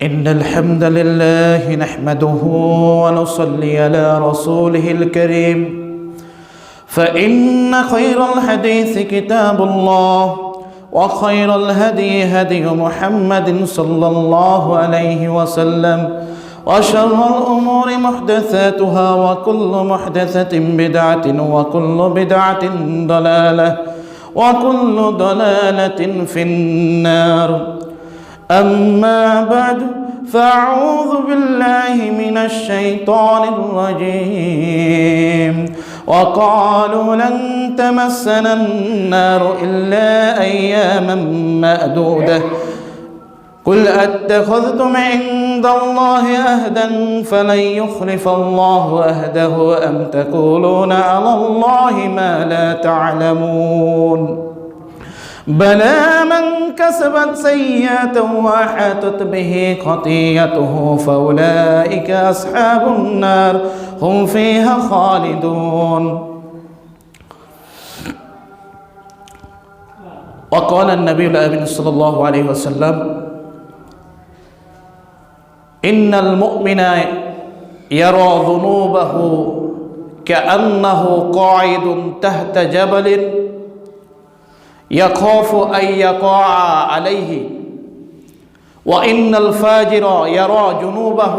إن الحمد لله نحمده ونصلي على رسوله الكريم فإن خير الحديث كتاب الله وخير الهدي هدي محمد صلى الله عليه وسلم وشر الأمور محدثاتها وكل محدثة بدعة وكل بدعة ضلالة وكل ضلالة في النار أما بعد فأعوذ بالله من الشيطان الرجيم وقالوا لن تمسنا النار إلا أياما معدودة قل أتخذتم عند الله عهدا فلن يخلف الله عهده أم تقولون على الله ما لا تعلمون بلى من كسبت سيئة وأحاطت به خطيئته فأولئك أصحاب النار هم فيها خالدون. وقال النبي الأمين صلى الله عليه وسلم إن المؤمن يرى ذنوبه كأنه قاعد تحت جبل يخاف أن يقع عليه وإن الفاجر يرى جنوبه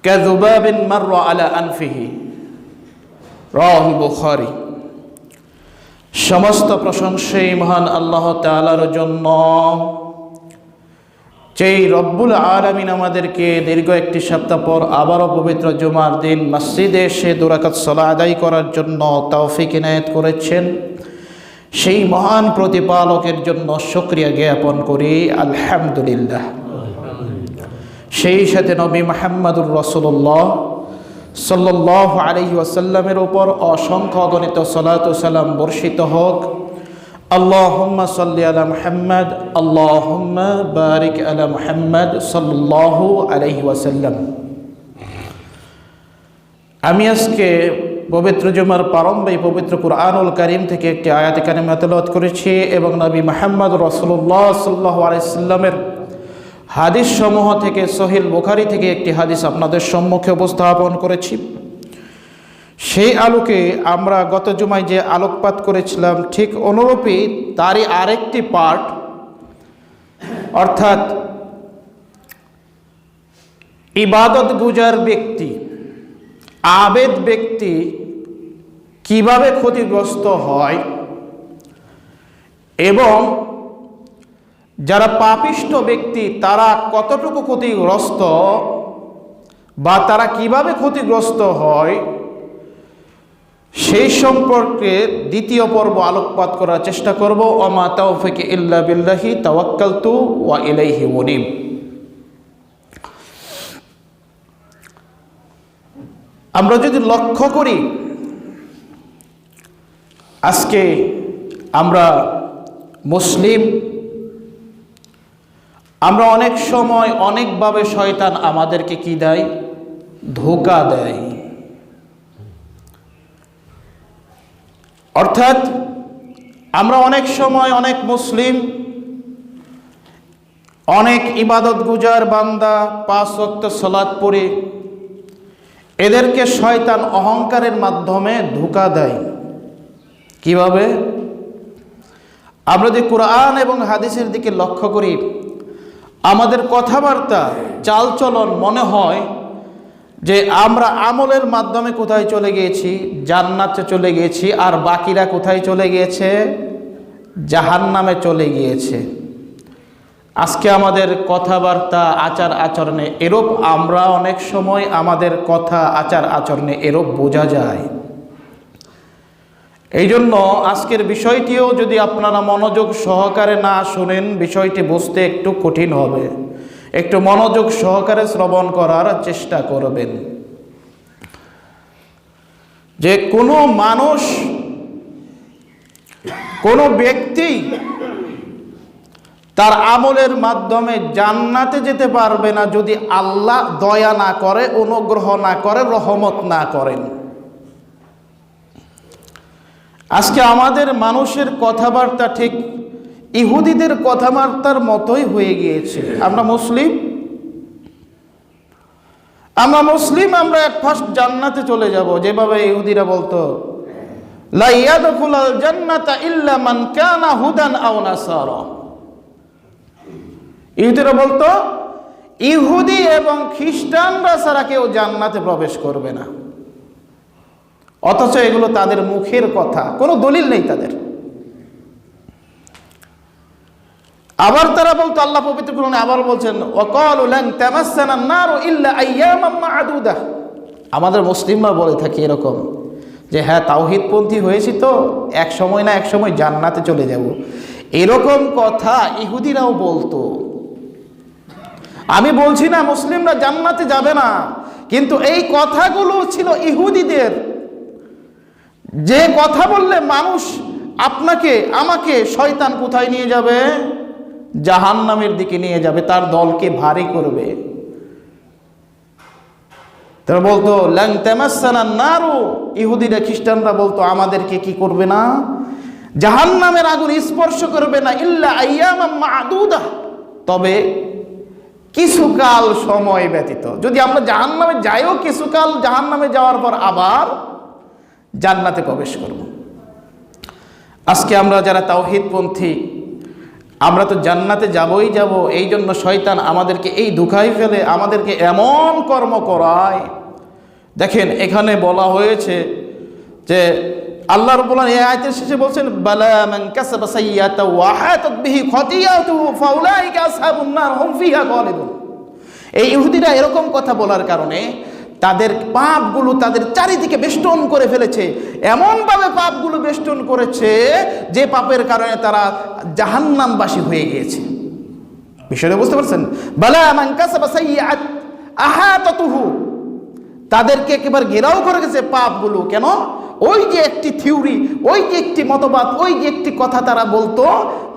كذباب مر على أنفه رواه البخاري। সমস্ত প্রশংসাই মহান আল্লাহ তাআলার জন্য, যেই রব্বুল আলামিন আমাদেরকে দীর্ঘ একটি সপ্তাহ পর আবারও পবিত্র জুমার দিন মসজিদে এসে দুই রাকাত সালাত আদায় করার জন্য তৌফিক ইনায়েত করেছেন। সেই মহান প্রতিপালকের জন্য শুকরিয়া জ্ঞাপন করি, আলহামদুলিল্লাহ। সেই সাথে নবী মুহাম্মদুর রাসূলুল্লাহ সাল্লাল্লাহু আলাইহি ওয়াসাল্লামের উপর অসংখ্য অগণিত সালাত ও সালাম বর্ষিত হোক। আল্লাহুম্মা সাল্লি আলা মুহাম্মদ আল্লাহুম্মা বারিক আলা মুহাম্মদ সাল্লাল্লাহু আলাইহি ওয়াসাল্লাম। আমি আজকে পবিত্র জুমার প্রারম্ভে পবিত্র কুরআনুল কারীম থেকে একটি আয়াত কারিমা তেলাওয়াত করেছি এবং নবী মুহাম্মদ রাসূলুল্লাহ সাল্লাল্লাহু আলাইহি ওয়াসাল্লামের হাদিস সমূহ থেকে সহিহ বুখারী থেকে একটি হাদিস আপনাদের সম্মুখে উপস্থাপন করেছি। সেই আলোকে আমরা গত জুমায় যে আলোকপাত করেছিলাম ঠিক অনুরূপই তারই আরেকটি পার্ট, অর্থাৎ ইবাদত গুজার ব্যক্তি, আবেদ ব্যক্তি কিভাবে ক্ষতিগ্রস্ত হয় এবং যারা পাপিষ্ঠ ব্যক্তি তারা কতটুকু ক্ষতিগ্রস্ত বা তারা কিভাবে ক্ষতিগ্রস্ত হয় সেই সম্পর্কে দ্বিতীয় পর্ব আলোকপাত করার চেষ্টা করব। ওমা তাওফিক ইল্লা বিল্লাহি তাওয়াক্কালতু ওয়া ইলাইহি উনীব। আমরা যদি লক্ষ্য করি, আজকে আমরা মুসলিম, আমরা অনেক সময় অনেকভাবে শয়তান আমাদেরকে কি দেয়, ধোঁকা দেয়। অর্থাৎ আমরা অনেক সময় অনেক মুসলিম, অনেক ইবাদত গুজার বান্দা, 5 ওয়াক্ত সালাত পড়ে, এদেরকে শয়তান অহংকারের মাধ্যমে ধোঁকা দেয়। কিভাবে? আমরা যদি কোরআন এবং হাদিসের দিকে লক্ষ্য করি, আমাদের কথাবার্তা চালচলন মনে হয় যে আমরা আমলের মাধ্যমে কোথায় চলে গিয়েছি, জান্নাতে চলে গিয়েছি, আর বাকিরা কোথায় চলে গিয়েছে, জাহান্নামে চলে গিয়েছে। আজকে আমাদের কথাবার্তা আচার আচরণে এরূপ, আমরা অনেক সময় আমাদের কথা আচার আচরণে এরূপ বোঝা যায়। এই জন্য আজকের বিষয়টিও যদি আপনারা মনোযোগ সহকারে না শুনেন, বিষয়টি বুঝতে একটু কঠিন হবে। একটু মনোযোগ সহকারে শ্রবণ করার চেষ্টা করবেন। যে কোনো মানুষ, কোনো ব্যক্তি তার আমলের মাধ্যমে জান্নাতে যেতে পারবে না যদি আল্লাহ দয়া না করে, অনুগ্রহ না করে, রহমত না করেন। আজকে আমাদের মানুষের কথাবার্তা ঠিক ইহুদিদের কথাবার্তার মতোই হয়ে গিয়েছে। আমরা মুসলিম, আমরা ফার্স্ট জান্নাতে চলে যাব, যেভাবে ইহুদিরা বলতো লা ইয়াদখুলাল জান্নাতা ইল্লা মান কানা হুদান আও নাসারা। ইহুদিরা বলতো ইহুদি এবং খ্রিস্টানরা ছাড়া কেউ জান্নাতে প্রবেশ করবে না। অথচ এগুলো তাদের মুখের কথা, কোনো দলিল নেই তাদের। আবার তারা বলতো, আল্লাহ পবিত্র কোরআনে আবার বলছেন ওয়াকালু লান তামাসসানা আন-নারু ইল্লা আইয়ামান মা'দুদা। আমাদের মুসলিমরা বলে থাকে এরকম যে হ্যাঁ, তাওহীদপন্থী হয়েছি তো এক সময় না এক সময় জান্নাতে চলে যাব, এরকম কথা ইহুদিরাও বলতো। আমি বলছি না মুসলিমরা জান্নাতে যাবে না, কিন্তু এই কথাগুলো ছিল ইহুদিদের, যে কথা বললে মানুষ আপনাকে আমাকে শয়তান কোথায় নিয়ে যাবে? জাহান্নামের দিকে নিয়ে যাবে, তার দলকে ভারী করবে। তারা বলতো লান তামাসসানা নারু, ইহুদিরা খ্রিস্টানরা বলতো আমাদেরকে কি করবে না? জাহান্নামের আগুন স্পর্শ করবে না, ইল্লা আইয়ামান মা'দুদা, তবে কিছুকাল সময় ব্যতীত। যদি আমরা জাহান্নামে যাইও, কিছুকাল জাহান্নামে যাওয়ার পর আবার জান্নাতে প্রবেশ করব। আজকে আমরা যারা তাওহীদপন্থী, আমরা তো জান্নাতে যাবই যাব, এই জন্য শয়তান আমাদেরকে এই ধোঁকায় ফেলে, আমাদেরকে এমন কর্ম করায়। দেখেন এখানে বলা হয়েছে যে আল্লাহ রাব্বুল আলামিন এই আয়াতের শেষে বলছেন বালা মান কাসাবা সাইয়্যাতা ওয়া হাতাত বিহি খাতিয়াতুহু ফাউলাইকা আসহাবুন নার হুম ফিহা খালিদুন। এই ইহুদিরা এরকম কথা বলার কারণে তাদের পাপগুলো তাদের চারিদিকে বেষ্টন করে ফেলেছে, এমনভাবে পাপগুলো বেষ্টন করেছে যে পাপের কারণে তারা জাহান্নামবাসী হয়ে গিয়েছে। বিষয়টা বুঝতে পারছেন? বালা মান কাসাবা সাইয়্যাত আহাতাতুহু, তাদেরকে একেবারে ঘেরাও করে গেছে পাপগুলো। কেন? ওই যে একটি থিওরি, ওই যে একটি মতবাদ, ওই যে একটি কথা তারা বলতো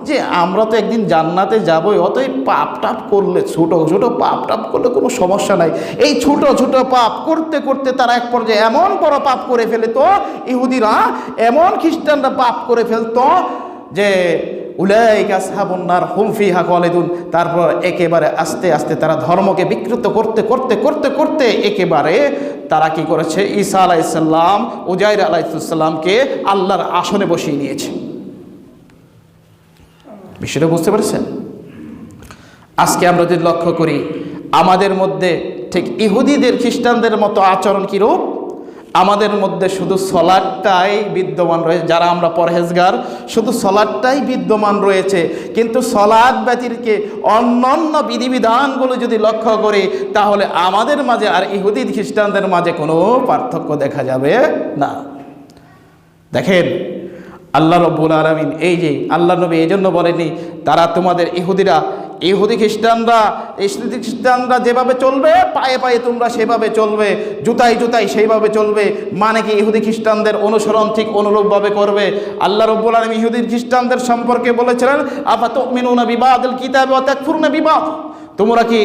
যে আমরা তো একদিন জান্নাতে যাবই, অতএব পাপ টাপ করলে, ছোট ছোট পাপ টাপ করলে কোনো সমস্যা নাই। এই ছোট ছোট পাপ করতে করতে তারা এক পর্যায়ে এমন বড় পাপ করে ফেলতো, ইহুদিরা এমন খ্রিস্টানরা পাপ করে ফেলতো যে উলাইকা আসহাবুন নার হুম ফিহা খালিদুন। তারপর একেবারে আস্তে আস্তে তারা ধর্মকে বিকৃত করতে করতে করতে করতে একেবারে তারা কি করেছে? ঈসা আলাইহিস সালাম, উজাইর আলাইহিস সালামকে আল্লাহর আসনে বসিয়ে নিয়েছে। বিষয়টা বুঝতে পারছেন? আজকে আমরা যদি লক্ষ্য করি, আমাদের মধ্যে ঠিক ইহুদিদের খ্রিস্টানদের মতো আচরণ কিরূপ? আমাদের মধ্যে শুধু সলাটটাই বিদ্যমান রয়েছে, যারা আমরা পরহেজগার শুধু সলাটটাই বিদ্যমান রয়েছে, কিন্তু সলাট ব্যতিরেকে অন্যান্য বিধিবিধানগুলো যদি লক্ষ্য করি তাহলে আমাদের মাঝে আর ইহুদি খ্রিস্টানদের মাঝে কোনো পার্থক্য দেখা যাবে না। দেখেন আল্লাহ রাব্বুল আলামিন, এই যে আল্লাহ নবী এই জন্য বলেনি তারা তোমাদের ইহুদি খ্রিস্টানরা যেভাবে চলবে পায়ে পায়ে তোমরা সেভাবে চলবে, জুতাই জুতাই সেইভাবে চলবে, মানে কি ইহুদি খ্রিস্টানদের অনুসরণ ঠিক অনুরূপভাবে করবে। আল্লাহ রাব্বুল আলামিন ইহুদি খ্রিস্টানদের সম্পর্কে বলেছিলেন আফাতুমিনুনা বিবাদিল কিতাবি ওয়া তাকফুরুনা বিবাদ, তোমরা কি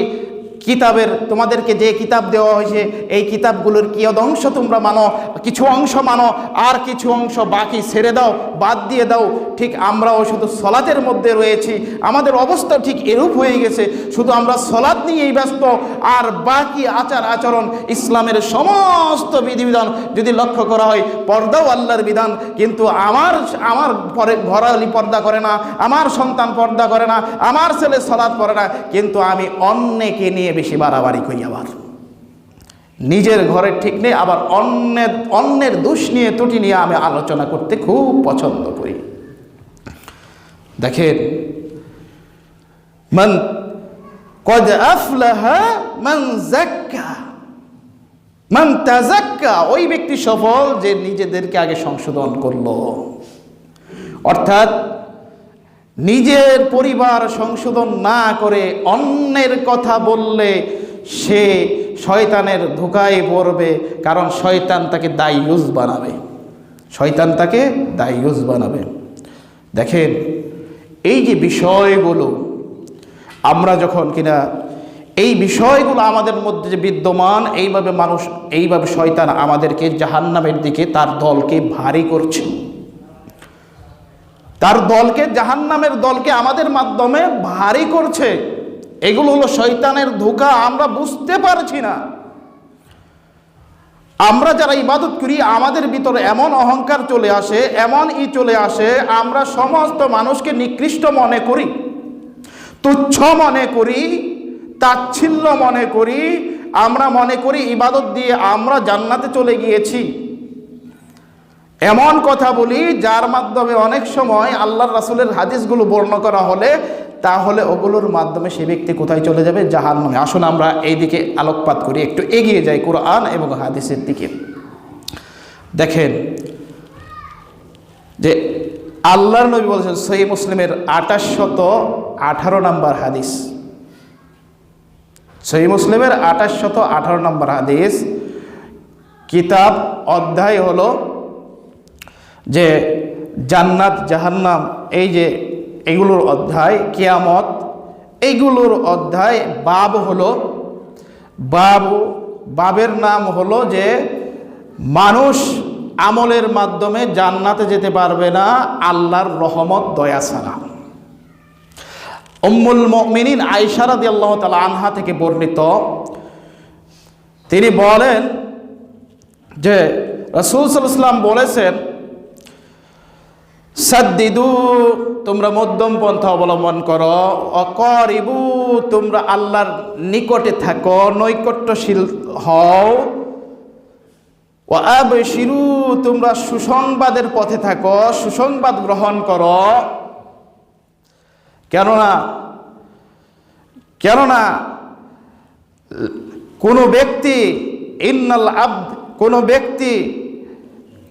তোমাদেরকে যে কিতাব দেওয়া হয়েছে এই কিতাবগুলোর কি অংশ তোমরা মানো, কিছু অংশ মানো আর কিছু অংশ বাকি ছেড়ে দাও, বাদ দিয়ে দাও। ঠিক আমরাও শুধু সলাতের মধ্যে রয়েছি, আমাদের অবস্থা ঠিক এরূপ হয়ে গেছে, শুধু আমরা সলাত নিয়েই ব্যস্ত, আর বাকি আচার আচরণ ইসলামের সমস্ত বিধিবিধান যদি লক্ষ্য করা হয়, পর্দাও আল্লাহর বিধান, কিন্তু আমার ঘরালি পর্দা করে না, আমার সন্তান পর্দা করে না, আমার ছেলে সলাত পড়ে না, কিন্তু আমি অন্যকে নিয়ে বেশি বাড়াবাড়ি করি, আবার নিজের ঘরের ঠিক নেই, আবার অন্যের দোষ নিয়ে ত্রুটি নিয়ে আমি আলোচনা করতে খুব পছন্দ করি। দেখেন মান কদ আফলাহা মান যাক্কা, মান তাযাক্কা, ওই ব্যক্তি সফল যে নিজেদেরকে আগে সংশোধন করলো। অর্থাৎ নিজের পরিবার সংশোধন না করে অন্যের কথা বললে সে শয়তানের ধোঁকায় পড়বে, কারণ শয়তান তাকে দায়ুস বানাবে। দেখেন এই যে বিষয়গুলো আমরা যখন কিনা এই বিষয়গুলো আমাদের মধ্যে যে বিদ্যমান, এইভাবে শয়তান আমাদেরকে জাহান্নামের দিকে তার দলকে ভারী করছে। তার দলকে, জাহান্নামের দলকে আমাদের মাধ্যমে ভারী করছে। এগুলো হলো শয়তানের ধোঁকা, আমরা বুঝতে পারছি না। আমরা যারা ইবাদত করি আমাদের ভিতরে এমন অহংকার চলে আসে, এমন চলে আসে, আমরা সমস্ত মানুষকে নিকৃষ্ট মনে করি, তুচ্ছ মনে করি, তাচ্ছিল্য মনে করি। আমরা মনে করি ইবাদত দিয়ে আমরা জান্নাতে চলে গিয়েছি। এমন কথা বলি যার মাধ্যমে অনেক সময় আল্লাহর রাসূলের হাদিসগুলো বর্ণনা করা হলে তাহলে ওগুলোর মাধ্যমে সে ব্যক্তি কোথায় চলে যাবে? জাহান্নামে। আসুন আমরা এই দিকে আলোকপাত করি, একটু এগিয়ে যাই কোরআন এবং হাদিসের দিকে। দেখেন যে আল্লাহর নবী বলেছেন, সহিহ মুসলিমের 2818 নম্বর হাদিস, সহিহ মুসলিমের 2818 নম্বর হাদিস, কিতাব অধ্যায় হলো যে জান্নাত জাহান্নাম, এই যে এগুলোর অধ্যায়, কিয়ামত এইগুলোর অধ্যায়। বাব হলো বাবের নাম হলো যে মানুষ আমলের মাধ্যমে জান্নাতে যেতে পারবে না আল্লাহর রহমত দয়া ছাড়া। উম্মুল মুমিনিন আয়েশা রাদিয়াল্লাহু তাআলা আনহা থেকে বর্ণিত, তিনি বলেন যে রাসূল সাল্লাল্লাহু আলাইহি ওয়াসাল্লাম বলেছেন, সাদ্দিদু, তোমরা মধ্যম পন্থা অবলম্বন করো, অকরিবু, তোমরা আল্লাহর নিকটে থাকো, নৈকট্যশীল হও, ওয়াবশিরু, তোমরা সুসংবাদের পথে থাকো, সুসংবাদ গ্রহণ করো। কেননা কোনো ব্যক্তি, ইন্নাল আবদ,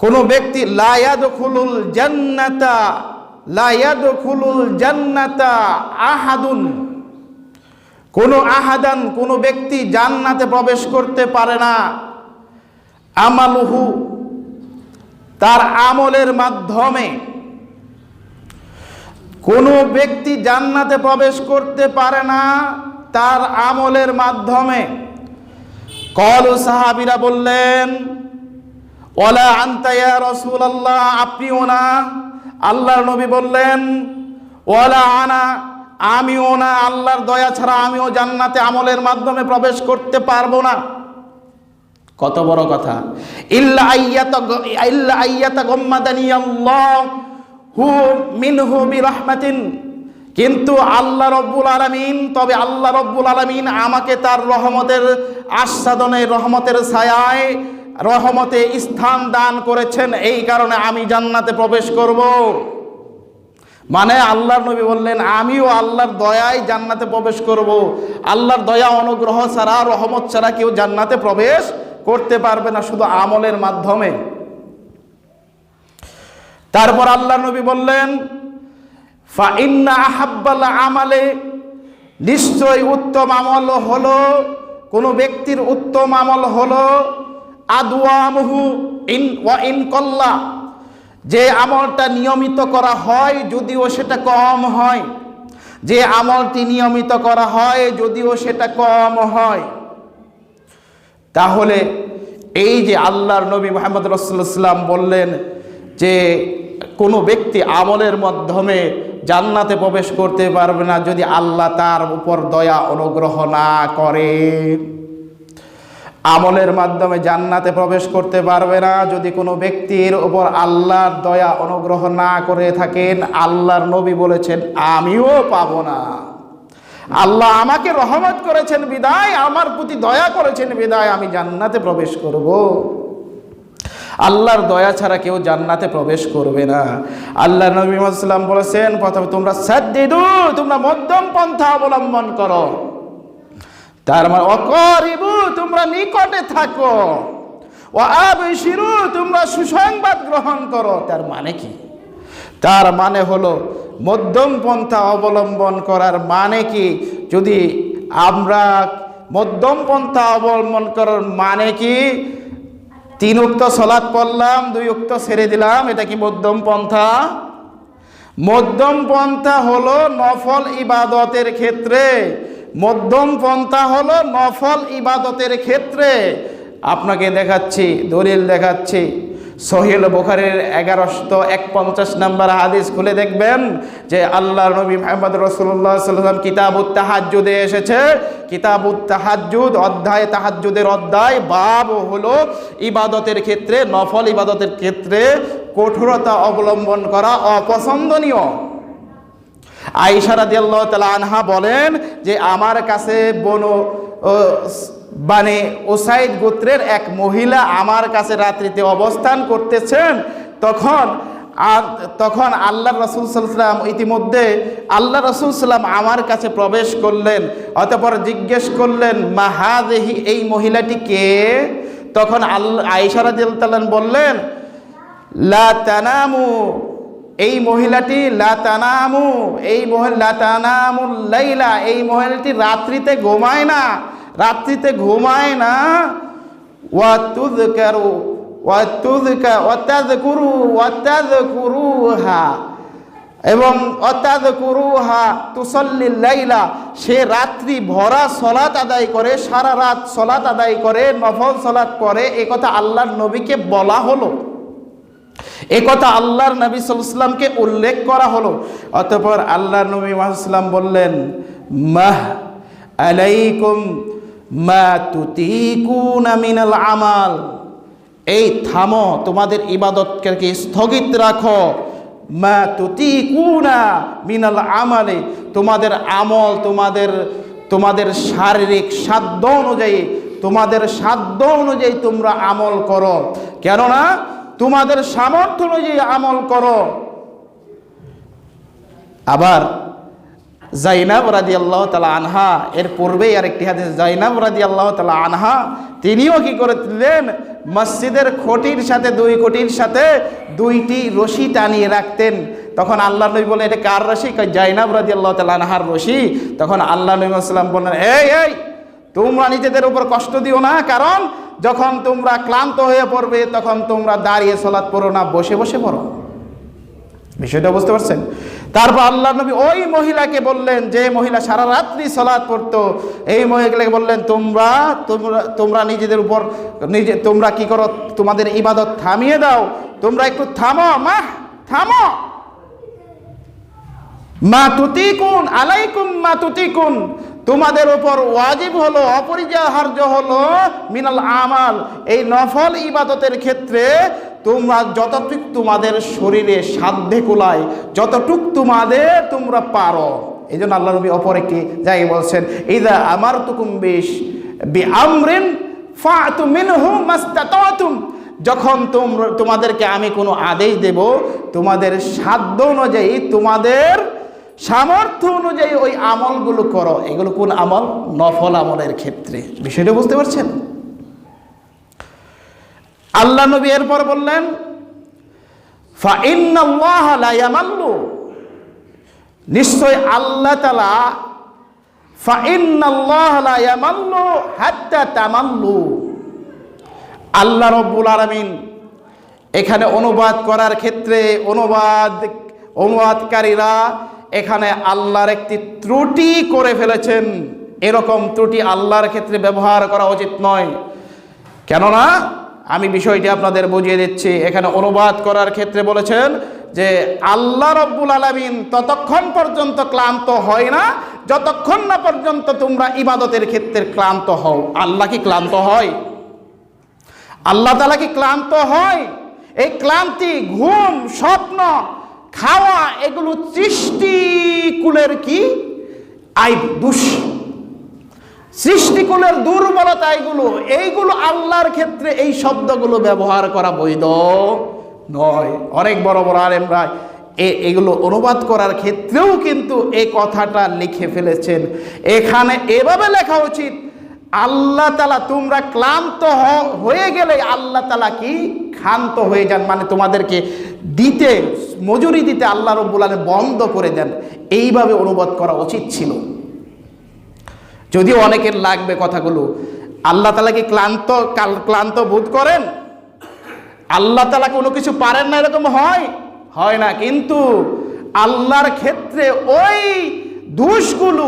কোনো ব্যক্তি লা ইয়াদখুলুল জান্নাতা আহাদুন, কোনো ব্যক্তি জান্নাতে প্রবেশ করতে পারে না, আমালুহু, তার আমলের মাধ্যমে কোনো ব্যক্তি জান্নাতে প্রবেশ করতে পারে না তার আমলের মাধ্যমে। কলু, সাহাবীরা বললেন, ওয়ালা আনতা ইয়া রাসূলুল্লাহ, আপনিও না। আল্লাহর নবী বললেন, ওয়ালা আনা, আমিও না, আল্লাহর দয়া ছাড়া আমিও জান্নাতে আমলের মাধ্যমে প্রবেশ করতে পারবো না। কত বড় কথা! ইল্লা আইয়াতা গাম্মাদানি আল্লাহু মিনহু বিরহমাতিন, কিন্তু আল্লাহ রব্বুল আলামিন, তবে আল্লাহ রব্বুল আলামিন আমাকে তার রহমতের আস্বাদনে, রহমতের ছায়ায়, রহমতে স্থান দান করেছেন, এই কারণে আমি জান্নাতে প্রবেশ করব। মানে আল্লাহর নবী বললেন, আমিও আল্লাহর দয়ায় জান্নাতে প্রবেশ করব। আল্লাহর দয়া অনুগ্রহ ছাড়া, রহমত ছাড়া কেউ জান্নাতে প্রবেশ করতে পারবে না, শুধু আমলের মাধ্যমে। তারপর আল্লাহর নবী বললেন, ফা ইন্না আহাব্বাল আমালে, নিশ্চয় উত্তম আমল হলো, কোন ব্যক্তির উত্তম আমল হলো আদওয়ামুহু ইন কল্লা, যে আমলটা নিয়মিত করা হয় যদিও সেটা কম হয়, যে আমলটি নিয়মিত করা হয় যদিও সেটা কম হয়। তাহলে এই যে আল্লাহর নবী মুহাম্মদ রাসূলুল্লাহ সাল্লাল্লাহু আলাইহি ওয়াসাল্লাম বললেন যে কোনো ব্যক্তি আমলের মাধ্যমে জান্নাতে প্রবেশ করতে পারবে না যদি আল্লাহ তার উপর দয়া অনুগ্রহ না করে। আমলের মাধ্যমে জান্নাতে প্রবেশ করতে পারবে না যদি কোনো ব্যক্তির উপর আল্লাহর দয়া অনুগ্রহ না করে থাকেন। আল্লাহর নবী বলেছেন, আমিও পাবো না। আল্লাহ আমাকে রহমত করেছেন বিদায়, আমার প্রতি দয়া করেছেন বিদায় আমি জান্নাতে প্রবেশ করব। আল্লাহর দয়া ছাড়া কেউ জান্নাতে প্রবেশ করবে না। আল্লাহ নবী মুহাম্মদ সাল্লাল্লাহু আলাইহি ওয়াসাল্লাম বলেছেন, প্রথমে তোমরা সাদ্দিদু, তোমরা মধ্যম পন্থা অবলম্বন করো। তার মানে অকরিবু, তোমরা নিকটে থাকো। ওয়াবশিরু, তোমরা সুসংবাদ গ্রহণ করো। তার মানে কি? তার মানে হলো মধ্যম পন্থা অবলম্বন করার মানে কি? যদি আমরা মধ্যম পন্থা অবলম্বন করার মানে কি? 3 ওয়াক্ত সালাত পড়লাম, 2 ওয়াক্ত ছেড়ে দিলাম, এটা কি মধ্যম পন্থা? মধ্যম পন্থা হলো নফল ইবাদতের ক্ষেত্রে, মধ্যম পন্থা হলো নফল ইবাদতের ক্ষেত্রে। আপনাকে দেখাচ্ছি, দলিল দেখাচ্ছি। সহিহ বুখারীর 1151 নম্বর হাদিস খুলে দেখবেন যে আল্লাহর নবী মুহাম্মদ রাসূলুল্লাহ সাল্লাল্লাহু আলাইহি ওয়াসাল্লাম কিতাবুত তাহাজ্জুদে এসেছে। কিতাবুত তাহাজ্জুদ অধ্যায়, তাহাজ্জুদের অধ্যায়, বাব হলো ইবাদতের ক্ষেত্রে, নফল ইবাদতের ক্ষেত্রে কঠোরতা অবলম্বন করা অপছন্দনীয়। আয়েশা রাদিয়াল্লাহু তাআলা আনহা বলেন যে আমার কাছে বানি উসাইদ গোত্রের এক মহিলা আমার কাছে রাত্রিতে অবস্থান করতেছেন। তখন আল্লাহ রাসূল সাল্লাল্লাহু আলাইহি ওয়াসাল্লাম ইতিমধ্যে আল্লাহ রাসূল সাল্লাম আমার কাছে প্রবেশ করলেন। অতঃপর জিজ্ঞেস করলেন, মা হাযিহি, এই মহিলাটি কে? তখন আয়েশা রাদিয়াল্লাহু তাআলা বললেন, লা তানামু, এই মহিলাটি লা তানামু, লা তানামুল লাইলা, এই মহিলাটি রাত্রিতে ঘুমায় না, রাত্রিতে ঘুমায় না। এবং তুসাল্লিল লাইলা, সে রাত্রি ভরা সলাত আদায় করে, সারা রাত সলাত আদায় করে, নফল সলাত পড়ে। এ কথা আল্লাহর নবীকে বলা হলো, এ কথা আল্লাহর নবী সাল্লাল্লাহু আলাইহি ওয়াসাল্লামকে উল্লেখ করা হলো। অতঃপর আল্লাহর নবী মুহাম্মদ সাল্লাল্লাহু আলাইহি ওয়াসাল্লাম বললেন, মাহ আলাইকুম মা তুতিকুনা মিনাল আমাল, এই থামো, তোমাদের ইবাদতকে স্থগিত রাখো। মা তুতিকুনা মিনাল আমালে, তোমাদের আমল, তোমাদের শারীরিক সাধ্য অনুযায়ী, তোমাদের সাধ্য অনুযায়ী তোমরা আমল করো, কেননা তোমাদের সামর্থ্য অনুযায়ী আমল করো। আবার জাইনাব রাদিয়াল্লাহু তাআলা আনহা, এর পূর্বেই আরেকটি হাদিস, জাইনাব রাদিয়াল্লাহু তাআলা আনহা তিনিও কি করেছিলেন, মসজিদের খুঁটির সাথে, দুই খুঁটির সাথে দুইটি রশি টানিয়ে রাখতেন। তখন আল্লাহ নবী বলেন, এটা কার রশি? জাইনাব রাদিয়াল্লাহু তাআলা আনহার রশি। তখন আল্লাহ নবী সাল্লাল্লাহু আলাইহি ওয়াসাল্লাম বললেন, এই তোমরা নিজেদের উপর কষ্ট দিও না, কারণ যখন তোমরা ক্লান্ত হয়ে পড়বে তখন তোমরা দাঁড়িয়ে সালাত পড়ো না, বসে বসে পড়ো। বিষয়টা বুঝতে পারছেন? তারপর আল্লাহ নবী ওই মহিলাকে বললেন, যে মহিলা সারা রাত্রি সালাত পড়তো, এই মহিলাকে বললেন, তোমরা নিজেদের উপর তোমরা কি করো, তোমাদের ইবাদত থামিয়ে দাও, তোমরা একটু থামো, থামো। মা তুতিকুন আলাইকুম মা তুতিকুন, তোমাদের উপর ওয়াজিব হলো, অপরিহার্য হলো মিনাল আমাল, এই নফল ইবাদতের ক্ষেত্রে তোমরা যতটুক তোমাদের শরীরে সাধ্যে কুলায়, যতটুক তোমরা পারো। এই জন্য আল্লাহ নবী অপর একটি জায়গায় বলছেন, ইযা আমারতুকুম বিআমরিন ফাআতু মিনহু মাস্তাতাতুম, যখন তোমাদেরকে আমি কোনো আদেশ দেব, তোমাদের সাধ্য অনুযায়ী, তোমাদের সামর্থ্য অনুযায়ী ওই আমলগুলো করো। এগুলো কোন আমল? নফল আমলের ক্ষেত্রে। বিষয়টা বুঝতে পারছেন? আল্লাহ নবী এরপর বললেন, ফা ইন্নাল্লাহা লা ইয়ামাল্লু, নিশ্চয় আল্লাহ তাআলা, ফা ইন্নাল্লাহা লা ইয়ামাল্লু হাত্তা তামাল্লু, আল্লাহ রাব্বুল আলামিন এখানে অনুবাদ করার ক্ষেত্রে অনুবাদকারীরা এখানে আল্লাহর একটি ত্রুটি করে ফেলেছেন। এরকম ত্রুটি আল্লাহর ক্ষেত্রে ব্যবহার করা উচিত নয়। কেননা আমি বিষয়টি আপনাদের বুঝিয়ে দিচ্ছি। এখানে অনুবাদ করার ক্ষেত্রে বলেছেন যে আল্লাহ রাব্বুল আলামিন ততক্ষণ পর্যন্ত ক্লান্ত হয় না যতক্ষণ না পর্যন্ত তোমরা ইবাদতের ক্ষেত্রে ক্লান্ত হও। আল্লাহ কি ক্লান্ত হয়? আল্লাহ তাআলা কি ক্লান্ত হয়? এই ক্লান্তি, ঘুম, স্বপ্ন, খাওয়া, এগুলো সৃষ্টিকুলের কি দোষ, সৃষ্টিকুলের দুর্বলতা। এইগুলো আল্লাহর ক্ষেত্রে এই শব্দগুলো ব্যবহার করা বৈধ নয়। অনেক বড় বড় আলেমরা এগুলো অনুবাদ করার ক্ষেত্রেও কিন্তু এই কথাটা লিখে ফেলেছেন। এখানে এভাবে লেখা উচিত, আল্লাহ তাআলা তোমরা ক্লান্ত হয়ে গেলে আল্লাহ তাআলা কি ক্ষান্ত হয়ে যান, মানে তোমাদেরকে মজুরি দিতে আল্লাহ রাব্বুল আলামিন বন্ধ করে দেন। এইভাবে অনুবাদ করা উচিত ছিল। যদিও অনেকের লাগবে কথাগুলো, আল্লাহ তাআলা কি ক্লান্ত বোধ করেন? আল্লাহ তাআলা কোনো কিছু পারেন না এরকম হয় না। কিন্তু আল্লাহর ক্ষেত্রে ওই দোষগুলো,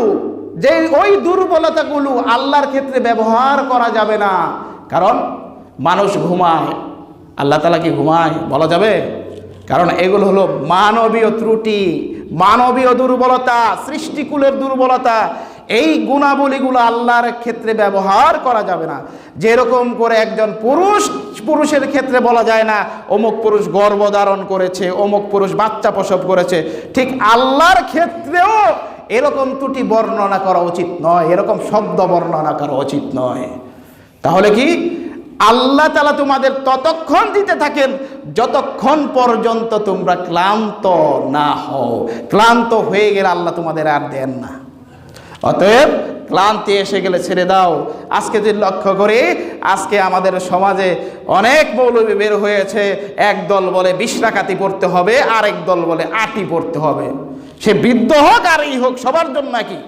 যে ওই দুর্বলতাগুলো আল্লাহর ক্ষেত্রে ব্যবহার করা যাবে না। কারণ মানুষ ঘুমায়, আল্লাহ তাআলা কি ঘুমায়? বলা যাবে? কারণ এগুলো হলো মানবীয় ত্রুটি, মানবীয় দুর্বলতা, সৃষ্টিকুলের দুর্বলতা। এই গুণাবলীগুলো আল্লাহর ক্ষেত্রে ব্যবহার করা যাবে না। যেরকম করে একজন পুরুষের ক্ষেত্রে বলা যায় না অমুক পুরুষ গর্ভধারণ করেছে, অমুক পুরুষ বাচ্চা প্রসব করেছে, ঠিক আল্লাহর ক্ষেত্রেও এরকম ত্রুটি বর্ণনা করা উচিত নয়, এরকম শব্দ বর্ণনা করা উচিত নয়। তাহলে কি আল্লাহ তাআলা তোমাদের ততক্ষণ দিতে থাকেন যতক্ষণ পর্যন্ত তোমরা ক্লান্ত না হও। ক্লান্ত হয়ে গেলে আল্লাহ তোমাদের আর দেন না। অতএব ক্লান্তি এসে গেলে ছেড়ে দাও। আজকে যদি লক্ষ্য করি, আজকে আমাদের সমাজে অনেক মৌলবী বের হয়েছে, এক দল বলে 20 রাকাতই পড়তে হবে, আরেক দল বলে 8ই পড়তে হবে। সে বৃদ্ধ হোক আর এই হোক, সবার জন্য নাকি?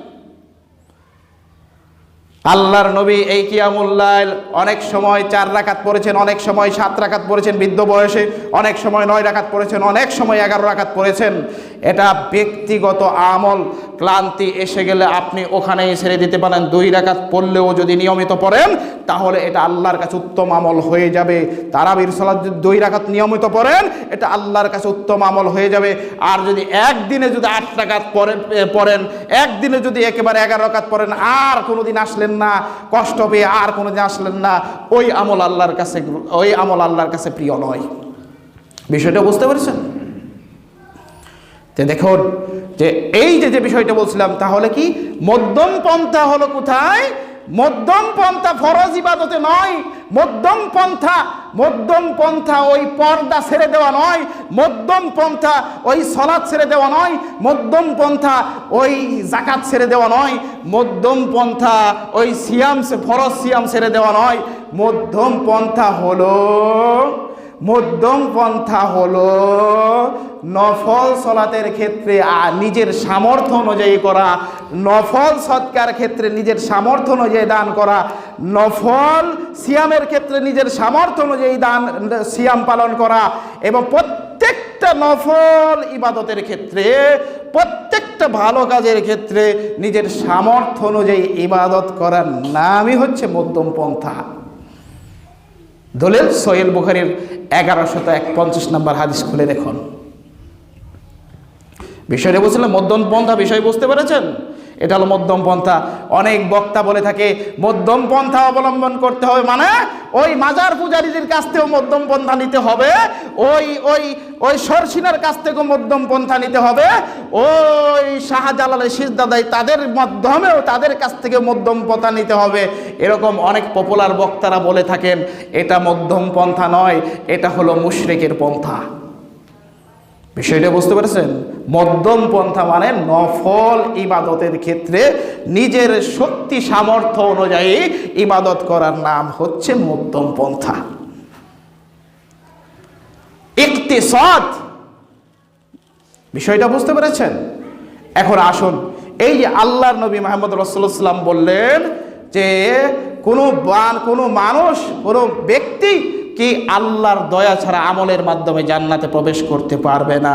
আল্লাহর নবী এই কিয়ামুল লাইল অনেক সময় 4 রাকাত পড়েছেন, অনেক সময় 7 রাকাত পড়েছেন বৃদ্ধ বয়সে, অনেক সময় 9 রাকাত পড়েছেন, অনেক সময় 11 রাকাত পড়েছেন। এটা ব্যক্তিগত আমল। ক্লান্তি এসে গেলে আপনি ওখানেই ছেড়ে দিতে পারেন। 2 রাকাত পড়লেও যদি নিয়মিত পড়েন তাহলে এটা আল্লাহর কাছে উত্তম আমল হয়ে যাবে। তারাবির সালাত যদি 2 রাকাত নিয়মিত পড়েন এটা আল্লাহর কাছে উত্তম আমল হয়ে যাবে। আর যদি একদিনে যদি 8 রাকাত পড়েন, একদিনে যদি একেবারে 11 রাকাত পড়েন, আর কোনোদিন আসলেন না কষ্ট পেয়ে, আর কোনোদিন আসলেন না, ওই আমল আল্লাহর কাছে প্রিয় নয়। বিষয়টা বুঝতে পেরেছেন? দেখুন যে এই যে বিষয়টা বলছিলাম, তাহলে কি মধ্যম পন্থা হলো কোথায়? মধ্যম পন্থা ফরজ ইবাদতে নয়। মধ্যম পন্থা ওই পর্দা ছেড়ে দেওয়া নয়। মধ্যম পন্থা ওই সালাত ছেড়ে দেওয়া নয়। মধ্যম পন্থা ওই যাকাত ছেড়ে দেওয়া নয়। মধ্যম পন্থা ওই ফরজ সিয়াম ছেড়ে দেওয়া নয়। মধ্যম পন্থা হলো নফল সলাতের ক্ষেত্রে নিজের সামর্থ্য অনুযায়ী করা, নফল সৎকার ক্ষেত্রে নিজের সামর্থ্য অনুযায়ী দান করা, নফল সিয়ামের ক্ষেত্রে নিজের সামর্থ্য অনুযায়ী সিয়াম পালন করা, এবং প্রত্যেকটা নফল ইবাদতের ক্ষেত্রে, প্রত্যেকটা ভালো কাজের ক্ষেত্রে নিজের সামর্থ্য অনুযায়ী ইবাদত করার নামই হচ্ছে মধ্যম পন্থা। দলিল সহিহ বুখারীর 1151 নম্বর হাদিস খুলে দেখুন। বিষয়টা বুঝলেন? মধ্যম পন্থা বিষয় বুঝতে পেরেছেন? এটা হলো মধ্যম পন্থা। অনেক বক্তা বলে থাকে মধ্যম পন্থা অবলম্বন করতে হবে, মানে ওই মাজার পূজারীদের কাছ থেকেও মধ্যম পন্থা নিতে হবে, ওই সরসিনার কাছ থেকেও মধ্যম পন্থা নিতে হবে, ওই শাহজালালের সিজদাদাই তাদের মাধ্যমেও তাদের কাছ থেকে মধ্যম পন্থা নিতে হবে। এরকম অনেক পপুলার বক্তারা বলে থাকেন। এটা মধ্যম পন্থা নয়, এটা হলো মুশরিকের পন্থা। বিষয়টা বুঝতে পেরেছেন? মধ্যম পন্থা মানে নফল ইবাদতের ক্ষেত্রে নিজের শক্তি সামর্থ্য অনুযায়ী ইবাদত করার নাম হচ্ছে মধ্যম পন্থা। ইকতিসাদ, বিষয়টা বুঝতে পেরেছেন? এখন আসুন, এই যে আল্লাহর নবী মুহাম্মদ রাসূলুল্লাহ সাল্লাল্লাহু আলাইহি ওয়াসাল্লাম বললেন যে কোনো মানুষ, কোনো ব্যক্তি কি আল্লাহর দয়া ছাড়া আমলের মাধ্যমে জান্নাতে প্রবেশ করতে পারবে না।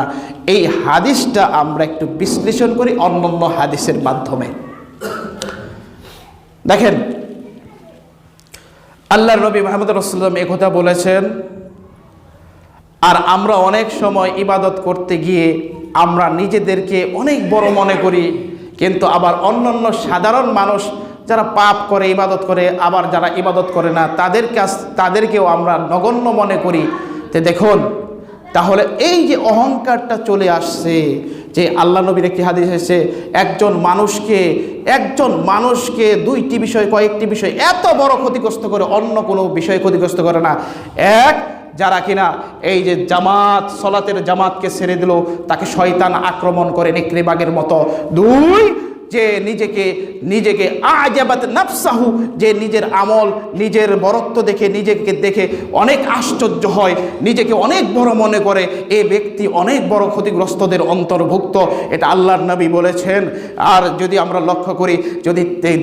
এই হাদিসটা আমরা একটু বিশ্লেষণ করি অন্যান্য হাদিসের মাধ্যমে। দেখেন, আল্লাহর নবী মুহাম্মদ রাসূলুল্লাহ এই কথা বলেছেন। আর আমরা অনেক সময় ইবাদত করতে গিয়ে আমরা নিজেদেরকে অনেক বড় মনে করি, কিন্তু আবার অন্যান্য সাধারণ মানুষ যারা পাপ করে ইবাদত করে, আবার যারা ইবাদত করে না তাদেরকেও আমরা নগণ্য মনে করি। তো দেখুন, তাহলে এই যে অহংকারটা চলে আসছে, যে আল্লাহ নবীর একটি হাদিস এসেছে একজন মানুষকে দুইটি বিষয়, কয়েকটি বিষয় এত বড় ক্ষতিগ্রস্ত করে, অন্য কোনো বিষয় ক্ষতিগ্রস্ত করে না। এক, যারা কিনা এই যে সলাতের জামাতকে ছেড়ে দিল, তাকে শয়তান আক্রমণ করে নেকড়ে বাঘের মতো। দুই, যে নিজেকে আজাবাত নাফসাহু, যে নিজের আমল, নিজের বরত্ব নিজেকে দেখে অনেক আশ্চর্য হয়, নিজেকে অনেক বড় মনে করে, এই ব্যক্তি অনেক বড় ক্ষতিগ্রস্তদের অন্তর্ভুক্ত। এটা আল্লাহর নবী বলেছেন। আর যদি আমরা লক্ষ্য করি,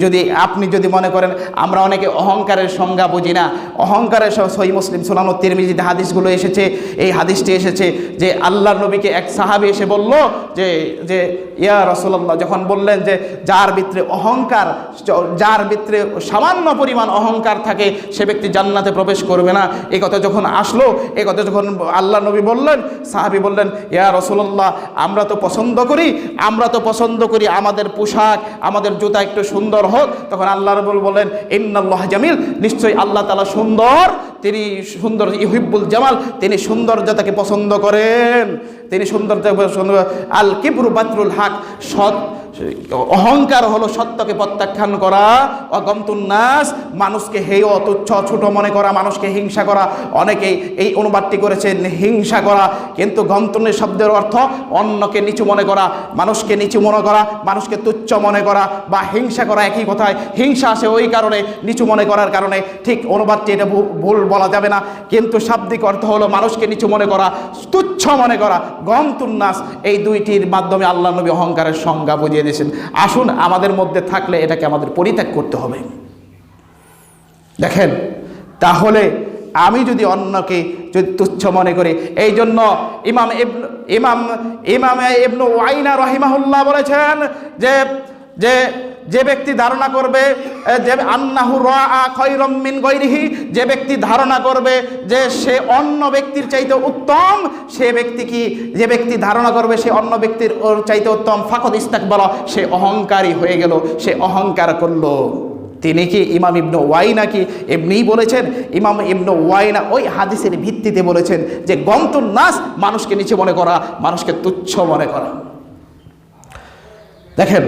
যদি আপনি যদি মনে করেন আমরা অনেকে অহংকারের সংজ্ঞা বুঝি না, অহংকারের সহিহ মুসলিম, সুনান তিরমিজিতে হাদিসগুলো এসেছে। এই হাদিসটি এসেছে যে আল্লাহর নবীকে এক সাহাবী এসে বলল যে ইয়া রাসূলুল্লাহ, যখন বললেন যে যার ভিতরে অহংকার, যার ভিতরে সামান্য পরিমাণ অহংকার থাকে সে ব্যক্তি জান্নাতে প্রবেশ করবে না। এই কথা যখন আসলো, এই কথা যখন আল্লাহ নবী বললেন, সাহাবী বললেন, ইয়া রাসূলুল্লাহ, আমরা তো পছন্দ করি আমাদের পোশাক, আমাদের জুতা একটু সুন্দর হোক। তখন আল্লাহ রাব্বুল বললেন, ইন্নাল্লাহ জামিল, নিশ্চয়ই আল্লাহ তাআলা সুন্দর, তিনি সুন্দর, ইউহিব্বুল জামাল, তিনি সৌন্দর্যতাকে পছন্দ করেন, তিনি সৌন্দর্যতাকে পছন্দ করেন। আল কিবরু বাতরুল হক, অহংকার হলো সত্যকে প্রত্যাখ্যান করা। অগমতুন নাস, মানুষকে হেয় তুচ্ছ ছোট মনে করা, মানুষকে হিংসা করা। অনেকেই এই অনুবাদটি করেছেন হিংসা করা, কিন্তু গমতুনের শব্দের অর্থ অন্যকে নিচু মনে করা, মানুষকে নিচু মনে করা, মানুষকে তুচ্ছ মনে করা বা হিংসা করা একই কথায়। হিংসা আসে ওই কারণে, নিচু মনে করার কারণে। ঠিক অনুবাদটি এটা ভুল বলা যাবে না, কিন্তু শাব্দিক অর্থ হলো মানুষকে নিচু মনে করা, তুচ্ছ মনে করা। গমতুন নাস, এই দুইটির মাধ্যমে আল্লাহ নবী অহংকারের সংজ্ঞা বুঝিয়ে দিয়েছেন। আসুন, আমাদের মধ্যে থাকলে এটাকে আমাদের পরিত্যাগ করতে হবে। দেখেন, তাহলে আমি যদি অন্যকে যদি তুচ্ছ মনে করি, এই জন্য ইমাম ইবনে ওয়াইনা রাহিমাহুল্লাহ বলেছেন যে ব্যক্তি ধারণা করবে যে আন্নাহু রাআ খায়রাম মিন গায়রিহি, যে ব্যক্তি ধারণা করবে যে সে অন্য ব্যক্তির চাইতে উত্তম, যে ব্যক্তি ধারণা করবে সে অন্য ব্যক্তির ওর চাইতে উত্তম, ফাকাদ ইস্তাকবারা, সে অহংকারী হয়ে গেল, সে অহংকার করলো। তিনি কি ইমাম ইবনে ওয়াইনা কি এমনিই বলেছেন? ইমাম ইবনে ওয়াইনা ওই হাদিসের ভিত্তিতে বলেছেন যে গমতুন নাস, মানুষকে নিচে মনে করা, মানুষকে তুচ্ছ মনে করা। দেখেন,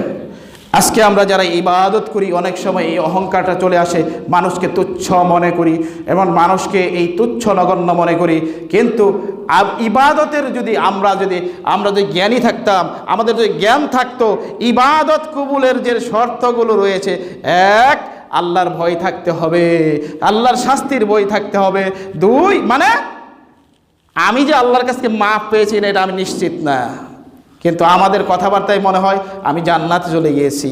আজকে আমরা যারা ইবাদত করি, অনেক সময় এই অহংকারটা চলে আসে, মানুষকে তুচ্ছ মনে করি এবং মানুষকে এই তুচ্ছ নগণ্য মনে করি। কিন্তু ইবাদতের যদি আমরা যদি জ্ঞানী থাকতাম, আমাদের যদি জ্ঞান থাকতো, ইবাদত কবুলের যে শর্তগুলো রয়েছে, এক, আল্লাহর ভয় থাকতে হবে, আল্লাহর শাস্তির ভয় থাকতে হবে। দুই, মানে আমি যে আল্লাহর কাছে মাফ পেয়েছি না এটা আমি নিশ্চিত না, কিন্তু আমাদের কথাবার্তায় মনে হয় আমি জান্নাতে চলে গিয়েছি।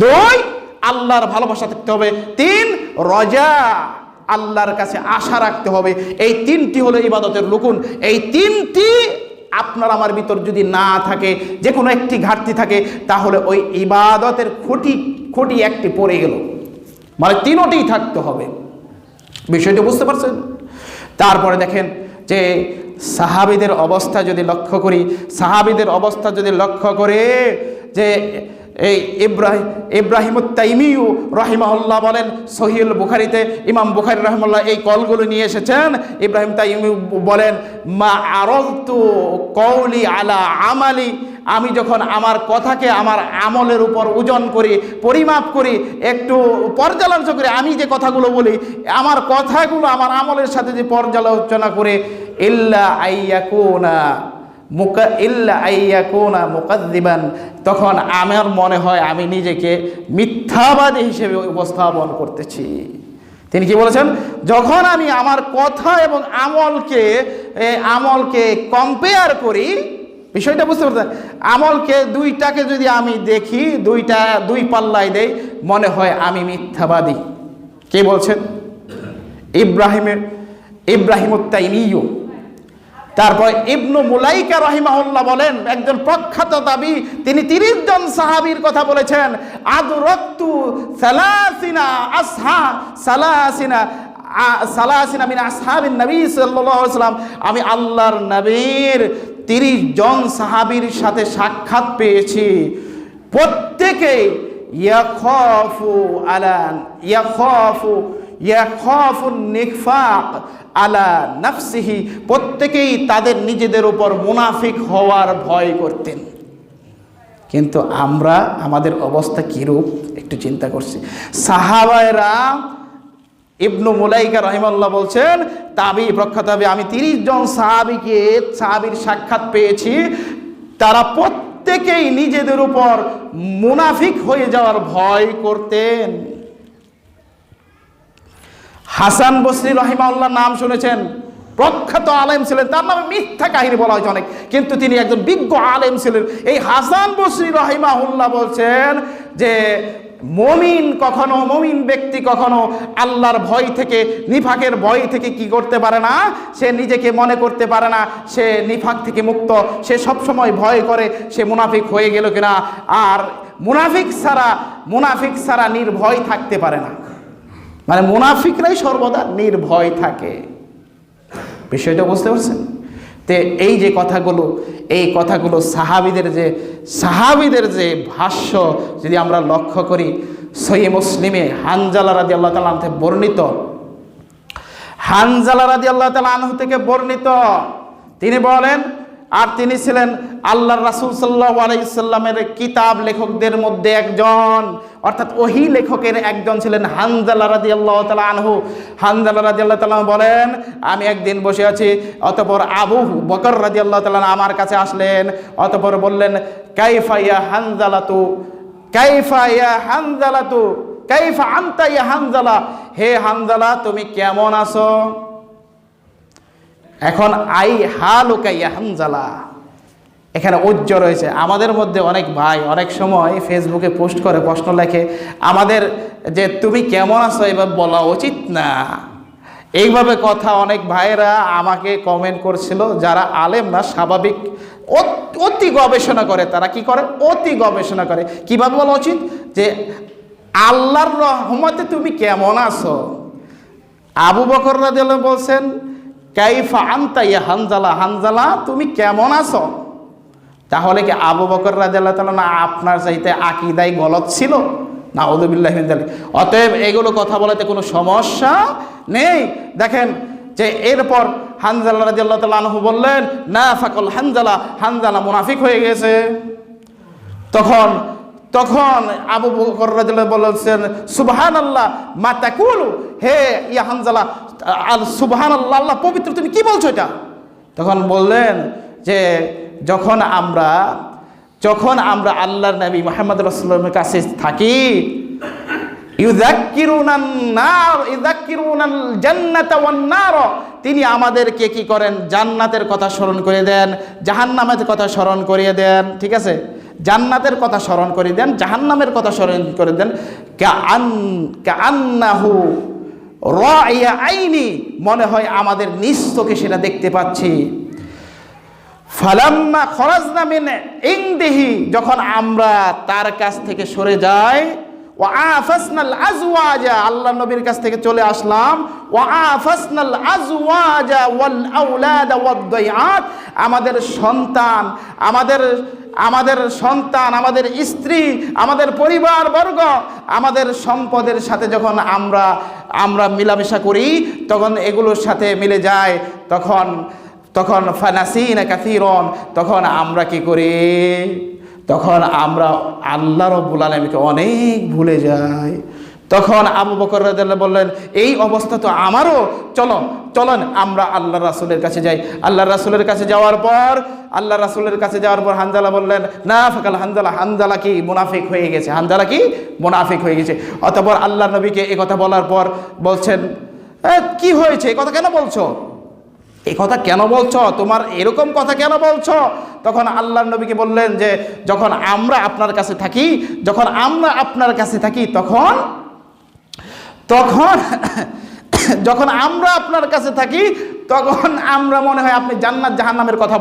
দুই, আল্লাহর ভালোবাসা থাকতে হবে। তিন, রজা, আল্লাহর কাছে আশা রাখতে হবে। এই তিনটি হলো ইবাদতের রুকুন। এই তিনটি আপনার আমার ভিতর যদি না থাকে, যে কোনো একটি ঘাটতি থাকে, তাহলে ওই ইবাদতের খুঁটি একটি পড়ে গেল, মানে তিনটিই থাকতে হবে। বিষয়টা বুঝতে পারছেন? তারপরে দেখেন যে সাহাবীদের অবস্থা যদি লক্ষ্য করি, যে এই ইব্রাহিমুত তাইমিউ রাহিমাহুল্লাহ বলেন, সহিহুল বুখারীতে ইমাম বুখারী রাহিমাহুল্লাহ এই কলগুলো নিয়ে এসেছেন। ইব্রাহিম তাইমিউ বলেন, মা আরাদতু কওলি আলা আমালি, আমি যখন আমার কথাকে আমার আমলের উপর ওজন করি, পরিমাপ করি, একটু পর্যালোচনা করি, আমি যে কথাগুলো বলি, আমার কথাগুলো আমার আমলের সাথে যে পর্যালোচনা করে, ইল্লা আইয়াকুনা মুকাদ্দিবান, তখন আমার মনে হয় আমি নিজেকে মিথ্যাবাদী হিসেবে উপস্থাপন করতেছি। তিনি কি বলেছেন? যখন আমি আমার কথা এবং আমলকে কম্পেয়ার করি, বিষয়টা বুঝতে পারছেন? আমলকে দুইটাকে যদি আমি দেখি, দুই পাল্লায় দেই, মনে হয় আমি মিথ্যাবাদী। কে বলছেন? ইব্রাহিমুত তাইমিয়্যু। তারপর ইবনু মুলাইকা রাহিমাহুল্লাহ বলেন, একজন প্রখ্যাত তাবী, তিনি 30 জন সাহাবীর কথা বলেছেন। আদরাকতু সালাসিনা মিন আসহাবিন নবী সাল্লাল্লাহু আলাইহি ওয়াসাল্লাম, আমি আল্লাহর নবীর 30 জন সাহাবীর সাথে সাক্ষাৎ পেয়েছি। প্রত্যেকেই ইয়াখাফুন নিফাক আলা নাফসিহি, প্রত্যেকেই তাদের নিজেদের উপর মুনাফিক হওয়ার ভয় করতেন। কিন্তু আমরা আমাদের অবস্থা কিরূপ একটু চিন্তা করছি। সাহাবায়েরা, ইবনু মুলাইকা রাহিমাহুল্লাহ বলছেন, তাবী, প্রখ্যাত তাবী, আমি 30 জন সাহাবীর সাক্ষাৎ পেয়েছি, তারা প্রত্যেকেই নিজেদের উপর মুনাফিক হয়ে যাওয়ার ভয় করতেন। হাসান বসরি রাহিমাহুল্লাহ নাম শুনেছেন, প্রখ্যাত আলেম ছিলেন, তার নামে মিথ্যা কাহিনী বলা হয়েছে অনেক, কিন্তু তিনি একজন বিজ্ঞ আলেম ছিলেন। এই হাসান বসরি রাহিমাহুল্লাহ বলছেন যে মুমিন ব্যক্তি কখনো আল্লাহর ভয় থেকে, নিফাকের ভয় থেকে কি করতে পারে না, সে নিজেকে মনে করতে পারে না সে নিফাক থেকে মুক্ত। সে সবসময় ভয় করে সে মুনাফিক হয়ে গেল কিনা। আর মুনাফিক ছাড়া নির্ভয় থাকতে পারে না, মানে মুনাফিকরাই সর্বদা নির্ভয় থাকে। বিষয়টা বুঝতে পারছেন? তে এই যে কথাগুলো, এই কথাগুলো সাহাবীদের যে ভাষ্য যদি আমরা লক্ষ্য করি, সহিহ মুসলিমে হানজালা রাদিয়াল্লাহু তাআলা আনহু থেকে বর্ণিত, হানজালা রাদিয়াল্লাহু তাআলা আনহু থেকে বর্ণিত, তিনি বলেন, আর তিনি ছিলেন আল্লাহর রাসূল সাল্লাল্লাহু আলাইহি সাল্লামের কিতাব লেখকদের মধ্যে একজন, অর্থাৎ ওহী লেখকের একজন ছিলেন হানজালা রাদিয়াল্লাহু তাআলা আনহু। হানজালা রাদিয়াল্লাহু তাআলা বলেন, আমি একদিন বসে আছি, অতঃপর আবু বকর রাদিয়াল্লাহু তাআলা আমার কাছে আসলেন, অতঃপর বললেন, কাইফা ইয়া হানজালাতু, কাইফা ইয়া হানজালাতু, কাইফা আনতা ইয়া হানজালা, হে হানজালা তুমি কেমন আছো? এখন আই হালুকা ইয়া হানজালা, এখানে উজ্জ্ব রয়েছে। আমাদের মধ্যে অনেক ভাই অনেক সময় ফেসবুকে পোস্ট করে, প্রশ্ন লেখে, আমাদের যে তুমি কেমন আছো এভাবে বলা উচিত না। এইভাবে কথা অনেক ভাইরা আমাকে কমেন্ট করছিল, যারা আলেম না, স্বাভাবিক অতি গবেষণা করে। তারা কি করে? অতি গবেষণা করে। কিভাবে বলা উচিত? যে আল্লাহর রহমতে তুমি কেমন আছো? আবু বকর রাদিয়াল্লাহু বলছেন, কাইফা আনতা ইয়া হানজালা, হানজালা তুমি কেমন আছো? তাহলে কি আবু বকর রাদিয়াল্লাহু তাআলা না আপনার চাইতে আকীদায় গলত ছিল? নাউযুবিল্লাহি মিন যালিক। অতএব এগুলো কথা বলাতে কোনো সমস্যা নেই। দেখেন যে এরপর হানজালা রাদিয়াল্লাহু তাআলা আনহু বললেন, নাফাকুল হানজালা, হানজালা মুনাফিক হয়ে গেছে। তখন আবু বকর রাদিয়াল্লাহু বলেছেন, সুবহানাল্লাহ মা তাকুলু, হে ইয়া হানজালা, সুবহানাল্লাহ, আল্লাহ পবিত্র, তুমি কি বলছো এটা? তখন বললেন যে যখন আমরা আল্লাহর নবী মুহাম্মদ রাসূলুল্লাহর কাছে থাকি, ইউযাক্কিরুনাল জান্নাতা ওয়ান নার, তিনি আমাদেরকে কি করেন? জান্নাতের কথা স্মরণ করে দেন, জাহান্নামের কথা স্মরণ করিয়ে দেন। ঠিক আছে, জান্নাতের কথা স্মরণ করে দেন, জাহান্নামের কথা স্মরণ করে দেন। কাআন্নাহু রাইয়া আইনি, মনে হয় আমাদের নিজ চোখে সেটা দেখতে পাচ্ছি। ফালাম্মা খরাজনা মিন ইনদিহি, যখন আমরা তার কাছ থেকে সরে যাই, ওয়া আফাসনাল আজওয়াজা, আল্লাহর নবীর কাছ থেকে চলে আসলাম, ওয়া আফাসনাল আজওয়াজা ওয়াল আওলাদ ওয়াদ দাইআত, আমাদের সন্তান, আমাদের স্ত্রী, আমাদের পরিবার বর্গ, আমাদের সম্পদের সাথে যখন আমরা মিলামেশা করি, তখন এগুলোর সাথে মিলে যায়, তখন ফানাসিনা কাসীরান, তখন আমরা কি করি? তখন আমরা আল্লাহ রাব্বুল আলামিনকে অনেক ভুলে যাই। তখন আবু বকর রাদিয়াল্লাহু বললেন, এই অবস্থা তো আমারও, চলেন আমরা আল্লাহর রাসূলের কাছে যাই। আল্লাহর রাসূলের কাছে যাওয়ার পর হানজালা বললেন, নাফাকাল হানজালা, হানজালা কি মুনাফিক হয়ে গেছে, হানজালা কি মুনাফিক হয়ে গেছে। অতঃপর আল্লাহর নবীকে এই কথা বলার পর বলছেন, কি হয়েছে, এই কথা কেন বলছো? এই কথা কেন বলছো? তোমার এরকম কথা কেন বলছো? তখন আল্লাহর নবীকে বললেন যে যখন আমরা আপনার কাছে থাকি তখন আমরা মনে হয় আপনি জান্নাত জাহান্নামের কথা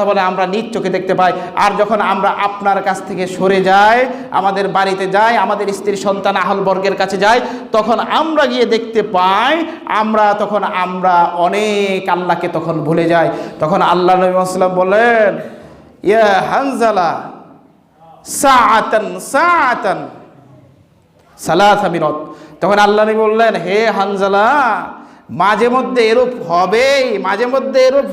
বলেন, আমরা নিজ চোখে দেখতে পাই। আর যখন আমরা আপনার কাছ থেকে সরে যাই, আমাদের বাড়িতে যাই, আমাদের স্ত্রী সন্তান আহল বর্গের কাছে যাই, তখন আমরা গিয়ে দেখতে পাই তখন আমরা অনেক আল্লাহকে তখন ভুলে যাই। তখন আল্লাহ নবী সাল্লাল্লাহু বলেন, ইয়া হানজালা সাআতান সালাসা মিরাত, তখন আল্লাহ নবী বললেন, হে হানজালা, মাঝে মধ্যে এরূপ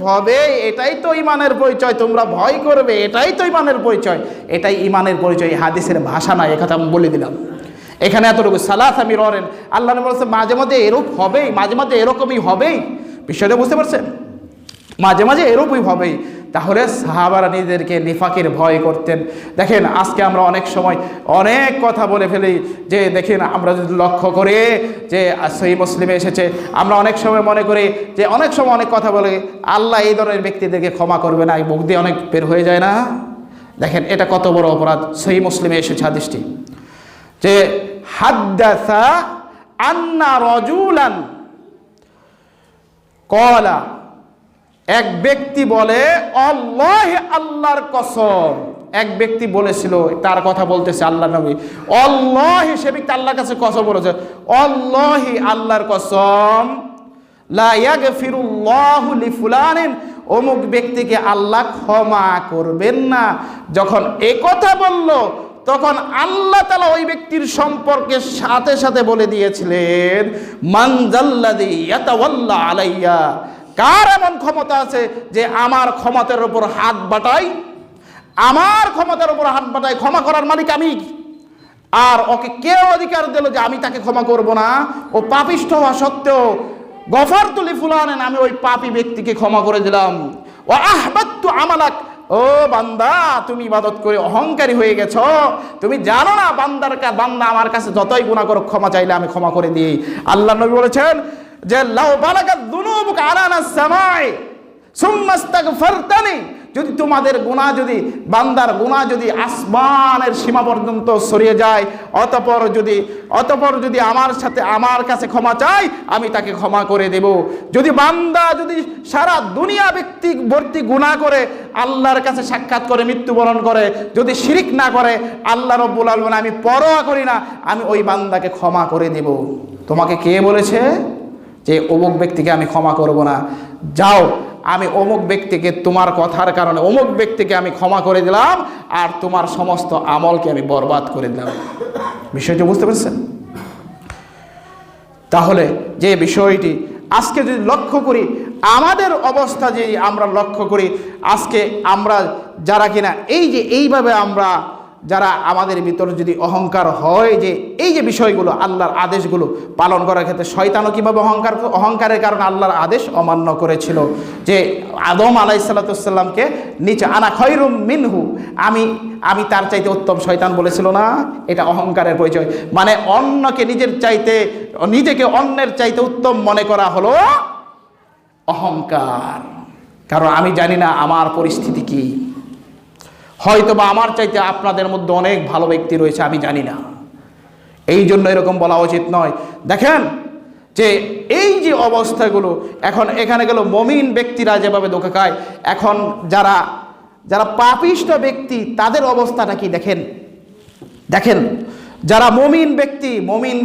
হবে, এটাই তো ইমানের পরিচয়। তোমরা ভয় করবে, এটাই তো ইমানের পরিচয়, এটাই ইমানের পরিচয়। হাদিসের ভাষা না, কথা আমি বলে দিলাম। এখানে এতটুকু সালাসা মিরাত, আল্লাহ নবী বলছেন মাঝে মধ্যে এরূপ হবেই, মাঝে মধ্যে এরকমই হবেই। বিষয়টা বুঝতে পারছেন? মাঝে মাঝে এরূপই হবেই। তাহলে সাহাবারা নিজেদেরকে নিফাকের ভয় করতেন। দেখেন আজকে আমরা অনেক সময় অনেক কথা বলে ফেলি, যে দেখেন আমরা যদি লক্ষ্য করে যে সহিহ মুসলিমে এসেছে, আমরা অনেক সময় মনে করি যে অনেক সময় অনেক কথা বলে আল্লাহ এই ধরনের ব্যক্তিদেরকে ক্ষমা করবে না, এই মুখ দিয়ে অনেক বের হয়ে যায় না। দেখেন এটা কত বড় অপরাধ। সহিহ মুসলিমে এসেছে হাদিসটি, যে হাদ্দাসা আন্না রাজুলান ক্বালা, এক ব্যক্তি বলে, আল্লাহর কসম, এক ব্যক্তি বলেছিল, তার কথা বলতেছে আল্লাহ নবী, আল্লাহি, সে ব্যক্তি আল্লাহর কাছে কসম বলেছে, আল্লাহি, আল্লাহর কসম, লা ইয়াগফিরুল্লাহু লিফুলানিন, অমুক ব্যক্তিকে আল্লাহ ক্ষমা করবেন না। যখন এই কথা বলল তখন আল্লাহ তাআলা ওই ব্যক্তির সম্পর্কে সাথে সাথে বলে দিয়েছিলেন, মান জাল্লাযী ইয়াতাওয়াল্লা আলাইয়া, কার এমন ক্ষমতা আছে যে আমার ক্ষমতার উপর হাত বাটায়, আমার ক্ষমতার উপর হাত বাটায়, ক্ষমা করার মালিক আমি। আর ওকে কেউ অধিকার দিল যে আমি তাকে ক্ষমা করব না, ও পাপিষ্ঠ হওয়া সত্ত্বেও গফারতু লিফুলানিন, আমি ওই পাপী ব্যক্তিকে ক্ষমা করে দিলাম। ও আহবাততু আমালাক, ও বান্দা, তুমি ইবাদত করে অহংকারী হয়ে গেছো, তুমি জানো না বান্দা আমার কাছে যতই গুনাহ করো ক্ষমা চাইলে আমি ক্ষমা করে দিই। আল্লাহ নবী বলেছেন যে লাউ বালাগাত যুনুবুকা আলানাস সামাই সুম্মা ইস্তাগফারতানি, যদি তোমাদের গুনাহ, যদি বান্দার গুনাহ যদি আসমানের সীমা পর্যন্ত ছড়িয়ে যায়, অতঃপর যদি আমার কাছে ক্ষমা চাই, আমি তাকে ক্ষমা করে দেব। যদি বান্দা যদি সারা দুনিয়া ব্যক্তি ভর্তি গুনাহ করে আল্লাহর কাছে সাক্ষাৎ করে মৃত্যুবরণ করে, যদি শিরিক না করে, আল্লাহ রাব্বুল আলামিন আমি পরোয়া করি না, আমি ওই বান্দাকে ক্ষমা করে দেব। তোমাকে কে বলেছে যে অমুক ব্যক্তিকে আমি ক্ষমা করব না? যাও, আমি অমুক ব্যক্তিকে, তোমার কথার কারণে অমুক ব্যক্তিকে আমি ক্ষমা করে দিলাম, আর তোমার সমস্ত আমলকে আমি বরবাদ করে দিলাম। বিষয়টি বুঝতে পেরেছেন? তাহলে যে বিষয়টি আজকে যদি লক্ষ্য করি, আমাদের অবস্থা যে আমরা লক্ষ্য করি, আজকে আমরা যারা কিনা এইভাবে আমরা যারা আমাদের ভিতরে যদি অহংকার হয়, যে এই যে বিষয়গুলো আল্লাহর আদেশগুলো পালন করার ক্ষেত্রে শয়তানও কীভাবে অহংকারের কারণে আল্লাহর আদেশ অমান্য করেছিল, যে আদম আলাইহিসসালাতুসসালামকে নিচে আনা খয়রুম মিনহু, আমি তার চাইতে উত্তম, শয়তান বলেছিল না? এটা অহংকারের পরিচয়, মানে নিজেকে অন্যের চাইতে উত্তম মনে করা হলো অহংকার। কারণ আমি জানি না আমার পরিস্থিতি কি, হয়তো বা আমার চাইতে আপনাদের মধ্যে অনেক ভালো ব্যক্তি রয়েছে, আমি জানি না, এই জন্য এরকম বলা উচিত নয়। দেখেন যে এই যে অবস্থাগুলো, এখন এখানে গেল মুমিন ব্যক্তিরা যেভাবে ধোঁকা খায়, এখন যারা পাপিষ্ঠ ব্যক্তি তাদের অবস্থাটা কি দেখেন যারা মুমিন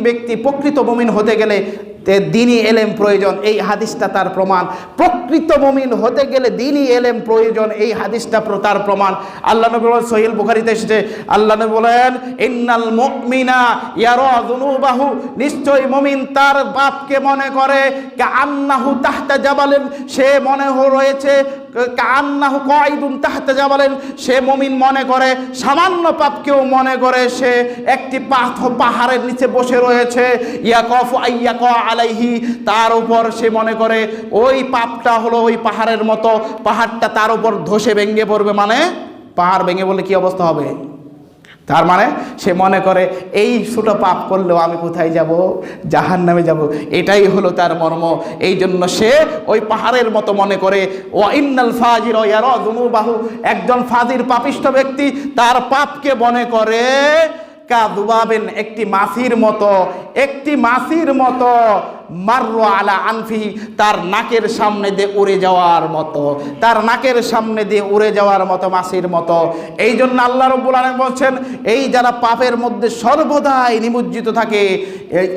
ব্যক্তি প্রকৃত মুমিন হতে গেলে দ্বীনি ইলম প্রয়োজন, এই হাদিসটা তার প্রমাণ। প্রকৃত মুমিন হতে গেলে দ্বীনি ইলম প্রয়োজন, এই হাদিসটা তার প্রমাণ। আল্লাহ নবী বলেন, সহিহ বুখারীতে এসেছে, আল্লাহ নবী বলেন, ইন্নাল মুমিনা ইয়ারা যুনুবাহু, নিশ্চয় মুমিন তার পাপকে মনে করে কাআন্নাহু তাহতা জাবালিন, সে মনে রয়েছে কাআন্নাহু কাঈদুন তাহতা জাবালিন, সে মুমিন মনে করে, সামান্য পাপকেও মনে করে সে একটি পাহাড়ের নিচে বসে রয়েছে, ইয়াকাফু আইয়াকা আলাইহি, তার উপর সে মনে করে ওই পাপটা হলো ওই পাহাড়ের মতো, পাহাড়টা তার উপর ধসে ভেঙে পড়বে, মানে পাহাড় ভেঙে বললে কি অবস্থা হবে? তার মানে সে মনে করে এই ছোট পাপ করলেও আমি কোথায় যাব? জাহান্নামে যাব। এটাই হলো তার মর্ম। এই জন্য সে ওই পাহাড়ের মতো মনে করে। ওয়া ইন্নাল ফাজির ইয়ারা যুনুবাহু, একজন ফাজির পাপিষ্ঠ ব্যক্তি তার পাপকে মনে করে কাযুবাবিন, একটি মাছির মতো মাররু আলা আনফি, তার নাকের সামনে দিয়ে উড়ে যাওয়ার মতো, মাছির মতো। এই জন্য আল্লাহ রাব্বুল আলামিন বলছেন, এই যারা পাপের মধ্যে সর্বদাই নিমজ্জিত থাকে,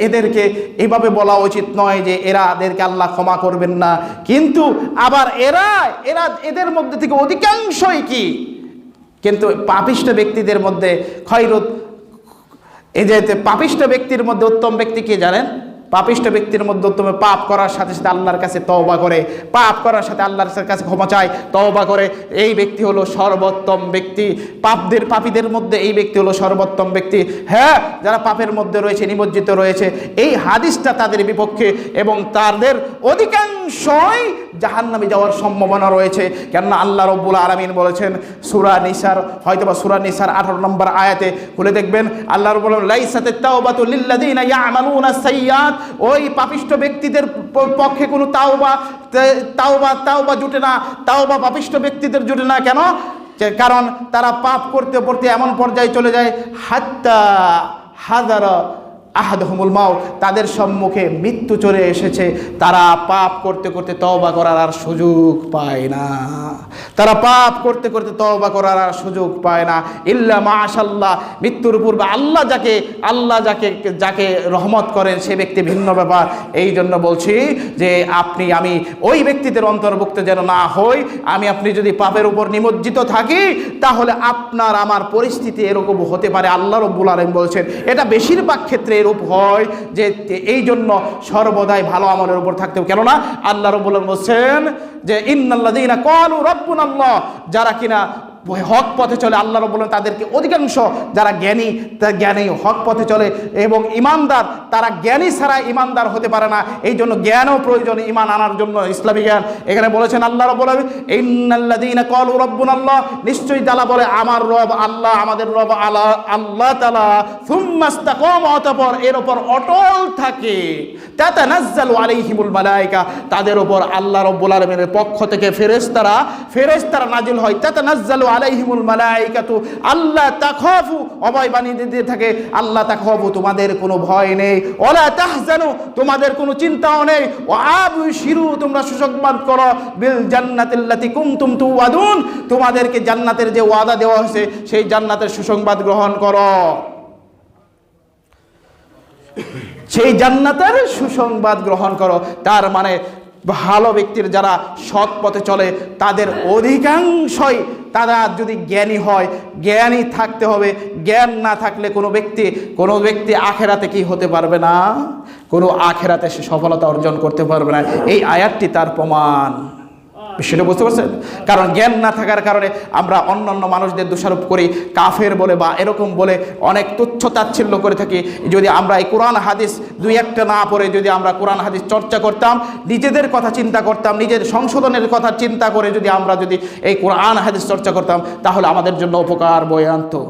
এদেরকে এভাবে বলা উচিত নয় যে এদেরকে আল্লাহ ক্ষমা করবেন না। কিন্তু আবার এদের মধ্যে থেকে অধিকাংশই কি, কিন্তু পাপিষ্ঠ ব্যক্তিদের মধ্যে এই যে পাপিষ্ঠ ব্যক্তির মধ্যে উত্তম ব্যক্তি কে জানেন? পাপিষ্ঠ ব্যক্তির মধ্যে উত্তম, পাপ করার সাথে সাথে আল্লাহর কাছে তওবা করে, পাপ করার সাথে আল্লাহর কাছে ক্ষমা চায়, তওবা করে, এই ব্যক্তি হলো সর্বোত্তম ব্যক্তি। পাপীদের মধ্যে এই ব্যক্তি হলো সর্বোত্তম ব্যক্তি। হ্যাঁ, যারা পাপের মধ্যে রয়েছে, নিমজ্জিত রয়েছে, এই হাদিসটা তাদের বিপক্ষে, এবং তাদের অধিকাংশই জাহান্নামে যাওয়ার সম্ভাবনা রয়েছে। কেননা আল্লাহ রাব্বুল আলামিন বলেছেন সূরা নিসার, হয়তোবা সূরা নিসার 18 নম্বর আয়াতে খুলে দেখবেন, আল্লাহ রাব্বুল আলামিন লাইসাত তাওবাতু লিল্লাযিনা ইয়ামালুনা সাইয়্যাত, ওই পাপিষ্ঠ ব্যক্তিদের পক্ষে কোনো তাওবা জুটে না, তাওবা পাপিষ্ঠ ব্যক্তিদের জুটে না। কেন? কারণ তারা পাপ করতে করতে এমন পর্যায়ে চলে যায়, হাত্তা হাজারা আহাদহুমুল মাউত, তাদের সম্মুখে মৃত্যু চলে এসেছে, তারা পাপ করতে করতে তওবা করার আর সুযোগ পায় না। তারা পাপ করতে করতে তওবা করার আর সুযোগ পায় না। ইল্লা মাশাআল্লাহ, মৃত্যুর পূর্বে আল্লাহ যাকে রহমত করেন সে ব্যক্তি ভিন্ন ব্যাপার। এই জন্য বলছি যে আমি ওই ব্যক্তিদের অন্তর্ভুক্ত যেন না হই। আপনি যদি পাপের উপর নিমজ্জিত থাকি তাহলে আপনার আমার পরিস্থিতি এরকম হতে পারে। আল্লাহ রাব্বুল আলামিন বলছেন এটা বেশিরভাগ ক্ষেত্রে এরূপ হয়, যে এই জন্য সর্বদাই ভালো আমলের উপর থাকতে হবে। কেননা আল্লাহ রাব্বুল আলামিন বলছেন যে ইন্নাল্লাযীনা ক্বালু রাব্বুনাল্লাহ, যারা কিনা হক পথে চলে, আল্লাহ রাব্বুল আলামিন তাদেরকে অধিকাংশ যারা জ্ঞানী হক পথে চলে এবং ইমানদার, তারা জ্ঞানী ছাড়া ইমানদার হতে পারে না। এই জন্য জ্ঞানও প্রয়োজন ইমান আনার জন্য, ইসলামী জ্ঞান। এখানে বলেছেন আল্লাহ রাব্বুল আলামিন ইন্নাল্লাযীনা ক্বালু রাব্বুনাল্লাহ, নিশ্চয়ই তারা বলে আমার রব আল্লাহ, আমাদের রব আল্লাহ তাআলা, সুম্মা ইসতাকামু, অতঃপর এর উপর অটল থাকে, তাতানাজ্জালু আলাইহিমুল মালায়েকা, তাদের উপর আল্লাহ রাব্বুল আলামিনের পক্ষ থেকে ফেরেশতারা নাজিল হয়। তাতানাজ্জালু আলাইহিমুল মালায়েকাতু আল্লাহ তাখাফু, অভয় বাণী দিতে থাকে আল্লাহ তাখাফু, তোমাদের কোনো ভয় নেই, ওয়ালা তাহজানু, তোমাদের কোনো চিন্তাও নেই, ওয়া আবশিরু, তোমরা সুসংবাদ করো, বিল জান্নাতিল্লাতী কুনতুম তুআদুন, তোমাদেরকে জান্নাতের যে ওয়াদা দেওয়া হয়েছে সেই জান্নাতের সুসংবাদ গ্রহণ করো। সেই জান্নাতের সুসংবাদ গ্রহণ করো। তার মানে ভালো ব্যক্তির যারা সৎ পথে চলে তাদের অধিকাংশই তারা যদি জ্ঞানী হয়, জ্ঞানী থাকতে হবে। জ্ঞান না থাকলে কোনো ব্যক্তি আখেরাতে কি হতে পারবে না, কোনো আখেরাতে সে সফলতা অর্জন করতে পারবে না। এই আয়াতটি তার প্রমাণ। বিষয়টা বুঝতে পারছেন? কারণ জ্ঞান না থাকার কারণে আমরা অন্যান্য মানুষদের দোষারোপ করি, কাফের বলে বা এরকম বলে অনেক তুচ্ছ তাচ্ছিল্য করে থাকি। যদি আমরা এই কোরআন হাদিস দুই একটা না পড়ে যদি আমরা কোরআন হাদিস চর্চা করতাম, নিজেদের কথা চিন্তা করতাম, নিজের সংশোধনের কথা চিন্তা করে যদি এই কোরআন হাদিস চর্চা করতাম, তাহলে আমাদের জন্য উপকার বয়ে আনতো।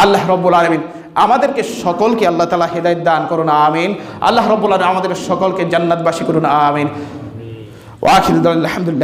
আল্লাহ রাব্বুল আলামিন আমাদেরকে সকলকে আল্লাহ তাআলা হেদায়েত দান করুন, আমিন। আল্লাহ রাব্বুল আলামিন আমাদের সকলকে জান্নাতবাসী করুন, আমিন। ওয়া আখিরু দাওয়ানা আলহামদুলিল্লাহ।